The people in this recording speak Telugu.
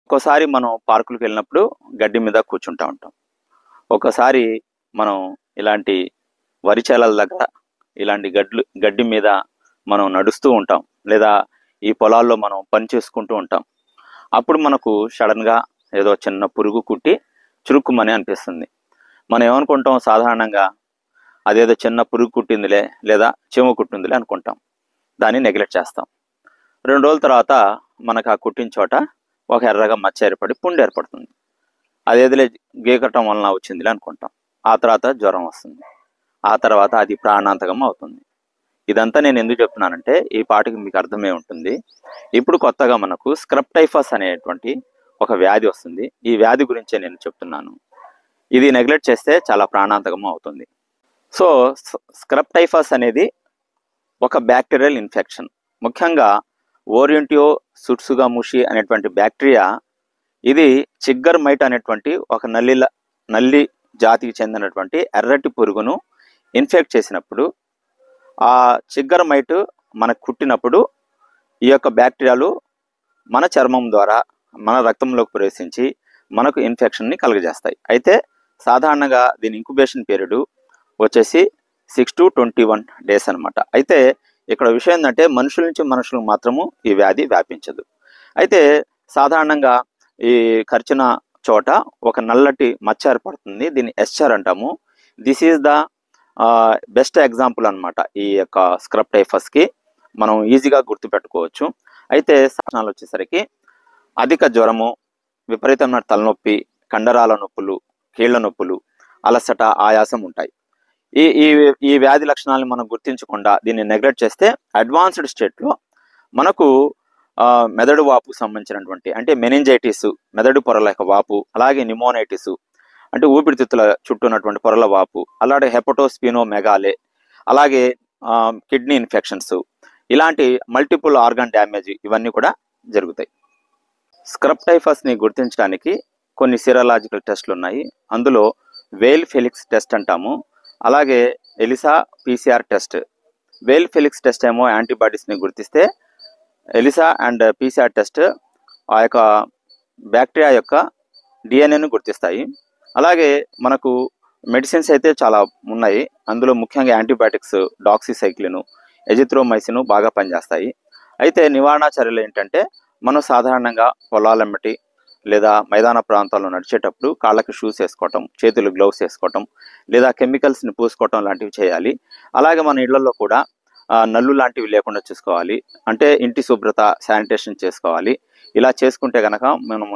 ఒక్కోసారి మనం పార్కులకు వెళ్ళినప్పుడు గడ్డి మీద కూర్చుంటా ఉంటాం. ఒక్కోసారి మనం ఇలాంటి వరి చేలల దగ్గర ఇలాంటి గడ్డి మీద మనం నడుస్తూ ఉంటాం, లేదా ఈ పొలాల్లో మనం పని చేసుకుంటూ ఉంటాం. అప్పుడు మనకు సడన్గా ఏదో చిన్న పురుగు కుట్టి చురుక్కుమని అనిపిస్తుంది. మనం ఏమనుకుంటాం, సాధారణంగా అదేదో చిన్న పురుగు కుట్టిందిలే లేదా చీమ కుట్టిందిలే అనుకుంటాం. దాన్ని నెగ్లెక్ట్ చేస్తాం. 2 రోజుల తర్వాత మనకు ఆ కుట్టిన చోట ఒక ఎర్రగా మచ్చ ఏర్పడి పుండు ఏర్పడుతుంది. అదేదిలే గీకటం వలన వచ్చిందిలే అనుకుంటాం. ఆ తర్వాత జ్వరం వస్తుంది. ఆ తర్వాత అది ప్రాణాంతకం అవుతుంది. ఇదంతా నేను ఎందుకు చెప్తున్నానంటే ఈ పాటకి మీకు అర్థమే ఉంటుంది. ఇప్పుడు కొత్తగా మనకు స్క్రబ్ టైఫస్ అనేటువంటి ఒక వ్యాధి వస్తుంది. ఈ వ్యాధి గురించే నేను చెప్తున్నాను. ఇది నెగ్లెక్ట్ చేస్తే చాలా ప్రాణాంతకం అవుతుంది. సో స్క్రబ్ టైఫస్ అనేది ఒక బ్యాక్టీరియల్ ఇన్ఫెక్షన్. ముఖ్యంగా ఓరియంటియో సుట్సుగాముషి అనేటువంటి బ్యాక్టీరియా, ఇది చిగ్గర్ మైట్ అనేటువంటి ఒక నల్లి జాతికి చెందినటువంటి ఎర్రటి పురుగును ఇన్ఫెక్ట్ చేసినప్పుడు, ఆ చిగ్గర్ మైట్ మనకు కుట్టినప్పుడు ఈ యొక్క బ్యాక్టీరియాలు మన చర్మం ద్వారా మన రక్తంలోకి ప్రవేశించి మనకు ఇన్ఫెక్షన్ని కలుగజేస్తాయి. అయితే సాధారణంగా దీని ఇంక్యుబేషన్ పీరియడ్ వచ్చేసి 6 to 21 days అనమాట. అయితే ఇక్కడ విషయం ఏంటంటే మనుషుల నుంచి మనుషులకు మాత్రము ఈ వ్యాధి వ్యాపించదు. అయితే సాధారణంగా ఈ కరిచిన చోట ఒక నల్లటి మచ్చ ఏర్పడుతుంది. దీన్ని ఎస్చర్ అంటాము. This is the best example అనమాట. ఈ యొక్క స్క్రబ్ టైఫస్కి మనం ఈజీగా గుర్తుపెట్టుకోవచ్చు. అయితే లక్షణాలు వచ్చేసరికి అధిక జ్వరము, విపరీతమైన తలనొప్పి, కండరాల నొప్పులు, కీళ్ల నొప్పులు, అలసట, ఆయాసం ఉంటాయి. ఈ ఈ ఈ వ్యాధి లక్షణాలను మనం గుర్తించకుండా దీన్ని నెగ్లెక్ట్ చేస్తే అడ్వాన్స్డ్ స్టేట్లో మనకు మెదడు వాపుకు సంబంధించినటువంటి అంటే మెనింజైటిస్, మెదడు పొరల యొక్క వాపు, అలాగే నిమోనైటిస్ అంటే ఊపిరితిత్తుల చుట్టూ ఉన్నటువంటి పొరల వాపు, అలాగే హెపటోస్పినోమెగాలే, అలాగే కిడ్నీ ఇన్ఫెక్షన్స్, ఇలాంటి మల్టిపుల్ ఆర్గాన్ డ్యామేజ్ ఇవన్నీ కూడా జరుగుతాయి. స్క్రబ్ టైఫస్ని గుర్తించడానికి కొన్ని సిరలాజికల్ టెస్టులు ఉన్నాయి. అందులో వేల్ ఫెలిక్స్ టెస్ట్ అంటాము, అలాగే ఎలిసా పీసీఆర్ టెస్ట్. వేల్ ఫెలిక్స్ టెస్ట్ ఏమో యాంటీబాడీస్ని గుర్తిస్తే, ఎలిసా అండ్ పీసీఆర్ టెస్ట్ ఆ యొక్క బ్యాక్టీరియా యొక్క డిఎన్ఏను గుర్తిస్తాయి. అలాగే మనకు మెడిసిన్స్ అయితే చాలా ఉన్నాయి. అందులో ముఖ్యంగా యాంటీబయాటిక్స్, డాక్సిసైక్లిన్, ఎజిత్రోమైసిన్ బాగా పనిచేస్తాయి. అయితే నివారణ చర్యలు ఏంటంటే, మనం సాధారణంగా పొలాలెమ్మటి లేదా మైదాన ప్రాంతాల్లో నడిచేటప్పుడు కాళ్ళకి షూస్ వేసుకోవటం, చేతులు గ్లౌస్ వేసుకోవటం, లేదా కెమికల్స్ని పూసుకోవటం లాంటివి చేయాలి. అలాగే మన ఇళ్లలో కూడా నల్లు లాంటివి లేకుండా చూసుకోవాలి. అంటే ఇంటి శుభ్రత, శానిటేషన్ చేసుకోవాలి. ఇలా చేసుకుంటే కనుక మనం